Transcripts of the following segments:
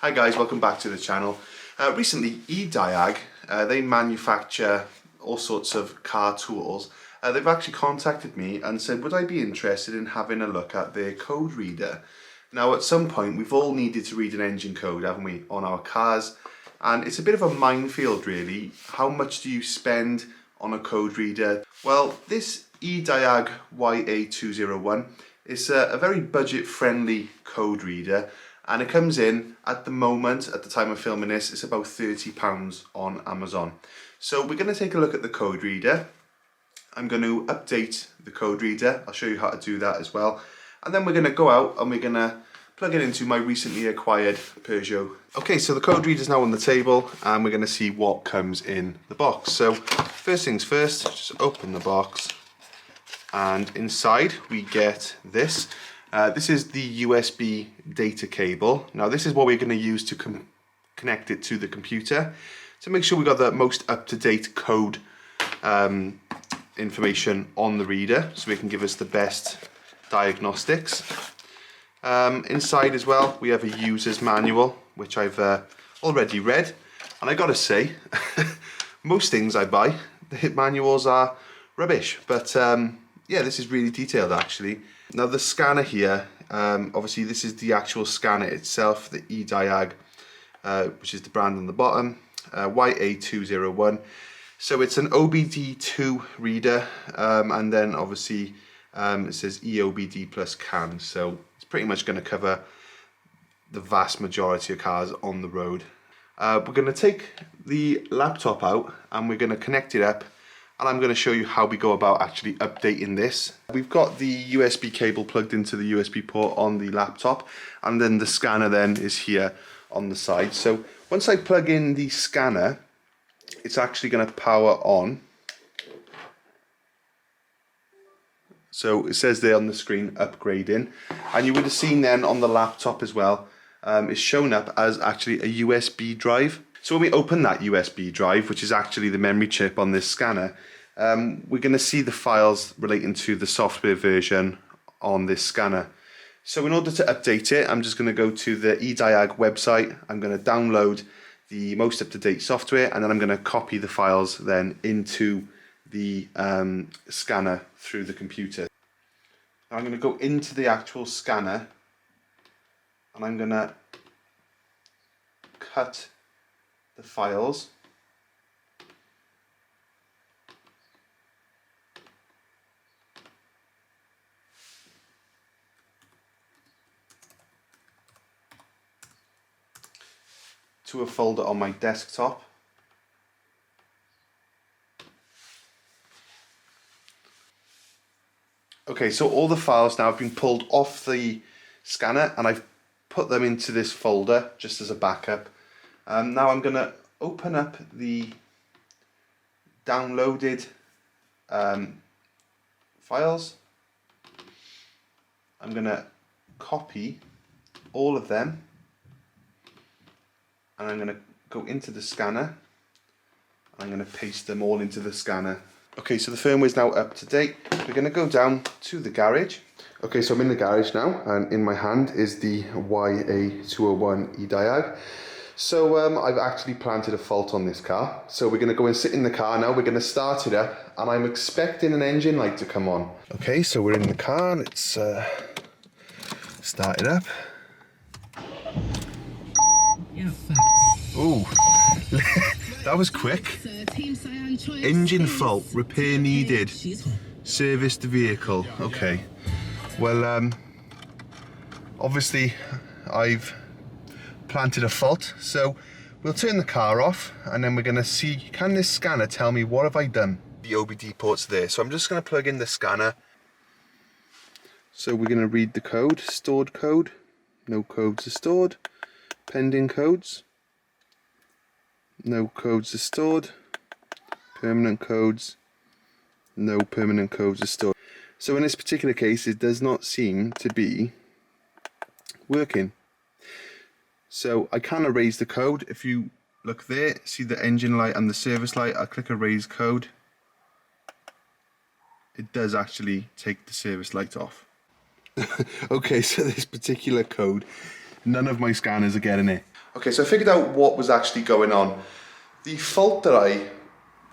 Hi guys, welcome back to the channel. Recently, EDIAG, they manufacture all sorts of car tools. They've actually contacted me and said, would I be interested in having a look at their code reader? Now, at some point, we've all needed to read an engine code, haven't we, on our cars? And it's a bit of a minefield, really. How much do you spend on a code reader? Well, this EDIAG YA201 is a very budget-friendly code reader. And it comes in, at the moment, at the time of filming this, it's about £30 on Amazon. So we're going to take a look at the code reader. I'm going to update the code reader. I'll show you how to do that as well. And then we're going to go out and we're going to plug it into my recently acquired Peugeot. Okay, so the code reader is now on the table and we're going to see what comes in the box. So first things first, just open the box. And inside we get this. This is the USB data cable. Now this is what we're going to use to connect it to the computer to make sure we got the most up-to-date code information on the reader so it can give us the best diagnostics. Inside as well we have a user's manual which I've already read, and I gotta say most things I buy, the hit manuals are rubbish, but yeah, this is really detailed actually. Now the scanner here, obviously this is the actual scanner itself, the EDIAG, which is the brand on the bottom, YA201. So it's an OBD2 reader, and then obviously it says EOBD plus CAN, so it's pretty much going to cover the vast majority of cars on the road. We're going to take the laptop out and we're going to connect it up, and I'm going to show you how we go about actually updating this. We've got the USB cable plugged into the USB port on the laptop, and then the scanner then is here on the side. So once I plug in the scanner, it's actually going to power on. So it says there on the screen, upgrading. And you would have seen then on the laptop as well, it's shown up as actually a USB drive. So when we open that USB drive, which is actually the memory chip on this scanner, we're going to see the files relating to the software version on this scanner. So in order to update it, I'm just going to go to the EDIAG website. I'm going to download the most up-to-date software, and then I'm going to copy the files then into the scanner through the computer. Now I'm going to go into the actual scanner and I'm going to cut the files. To a folder on my desktop. Okay, so all the files now have been pulled off the scanner and I've put them into this folder just as a backup. Now I'm going to open up the downloaded files. I'm going to copy all of them. And I'm going to go into the scanner. I'm going to paste them all into the scanner. Okay, so the firmware is now up to date. We're going to go down to the garage. Okay, so I'm in the garage now, and in my hand is the YA201 EDIAG. So I've actually planted a fault on this car. So we're going to go and sit in the car now. We're going to start it up, and I'm expecting an engine light to come on. Okay, so we're in the car. Let's start it up. Oh, that was quick. Engine fault, repair needed, service the vehicle. Okay, well obviously I've planted a fault, so we'll turn the car off and then we're going to see, can this scanner tell me what have I done? The OBD port's there, so I'm just going to plug in the scanner. So we're going to read the code, stored code, no codes are stored, pending codes. No codes are stored. Permanent codes. No permanent codes are stored. So in this particular case, it does not seem to be working. So I can erase the code. If you look there, see the engine light and the service light, I click erase code. It does actually take the service light off. Okay, so this particular code, none of my scanners are getting it. Okay, so I figured out what was actually going on. The fault that I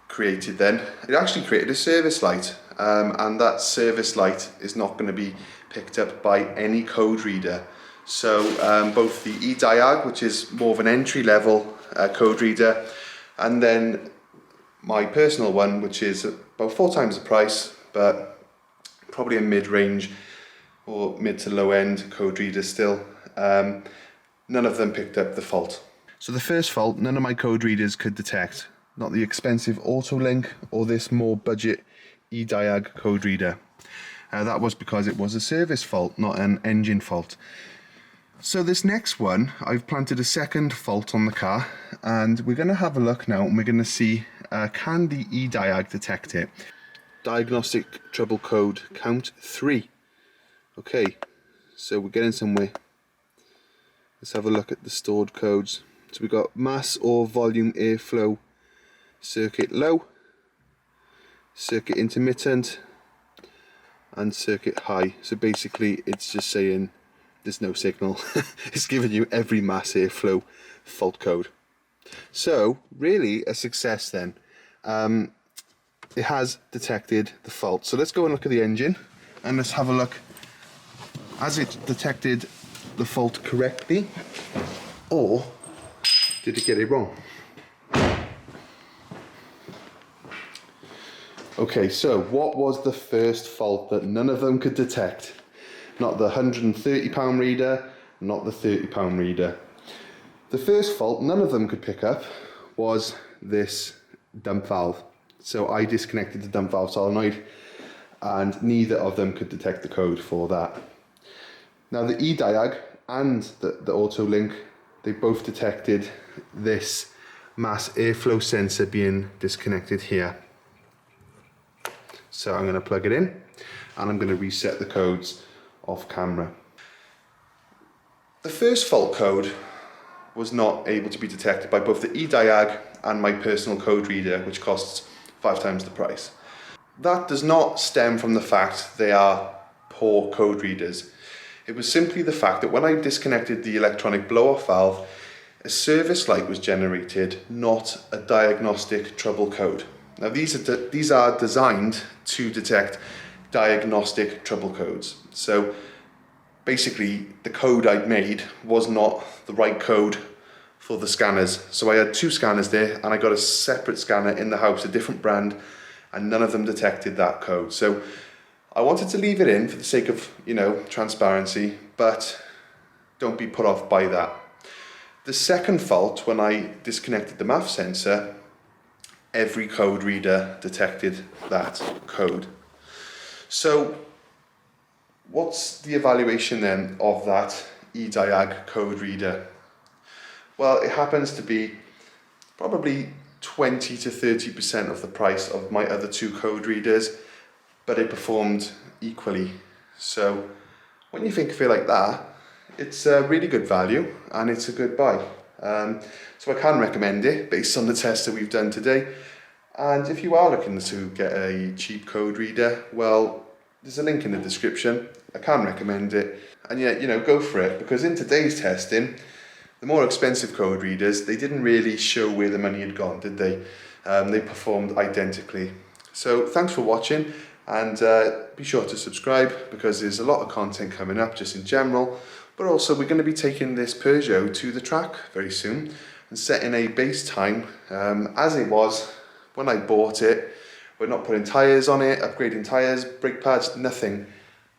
created then, it actually created a service light, and that service light is not going to be picked up by any code reader. So both the EDIAG, which is more of an entry-level code reader, and then my personal one, which is about 4 times the price, but probably a mid-range or mid to low-end code reader still, none of them picked up the fault. So the first fault, none of my code readers could detect. Not the expensive AutoLink or this more budget EDIAG code reader. That was because it was a service fault, not an engine fault. So this next one, I've planted a second fault on the car, and we're going to have a look now and we're going to see, can the EDIAG detect it? Diagnostic trouble code count 3. Okay, so we're getting somewhere. Let's have a look at the stored codes. So we've got mass or volume airflow, circuit low, circuit intermittent, and circuit high. So basically it's just saying there's no signal. It's giving you every mass airflow fault code. So really a success then. It has detected the fault. So let's go and look at the engine and let's have a look. Has it detected the fault correctly, or did it get it wrong? Okay, so what was the first fault that none of them could detect? Not the £130 reader, not the £30 reader. The first fault none of them could pick up was this dump valve. So I disconnected the dump valve solenoid and neither of them could detect the code for that. Now the EDIAG and the AutoLink, they both detected this mass airflow sensor being disconnected here. So I'm going to plug it in and I'm going to reset the codes off camera. The first fault code was not able to be detected by both the EDIAG and my personal code reader, which costs 5 times the price. That does not stem from the fact they are poor code readers. It was simply the fact that when I disconnected the electronic blow-off valve, a service light was generated, not a diagnostic trouble code. Now these are designed to detect diagnostic trouble codes. So basically the code I'd made was not the right code for the scanners. So I had 2 scanners there and I got a separate scanner in the house, a different brand, and none of them detected that code. So I wanted to leave it in for the sake of, transparency, but don't be put off by that. The second fault, when I disconnected the MAF sensor, every code reader detected that code. So what's the evaluation then of that EDIAG code reader? Well, it happens to be probably 20 to 30% of the price of my other 2 code readers, but it performed equally. So when you think of it like that, it's a really good value and it's a good buy. So I can recommend it based on the test that we've done today. And if you are looking to get a cheap code reader, well, there's a link in the description. I can recommend it. And yeah, go for it, because in today's testing, the more expensive code readers, they didn't really show where the money had gone, did they? They performed identically. So thanks for watching, and be sure to subscribe, because there's a lot of content coming up just in general, but also we're going to be taking this Peugeot to the track very soon and setting a base time as it was when I bought it. We're not putting tyres on it, upgrading tyres, brake pads, nothing.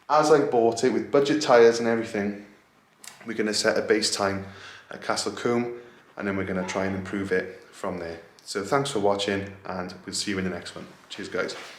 As I bought it with budget tyres and everything, we're going to set a base time at Castle Combe, and then we're going to try and improve it from there. So thanks for watching, and we'll see you in the next one. Cheers guys.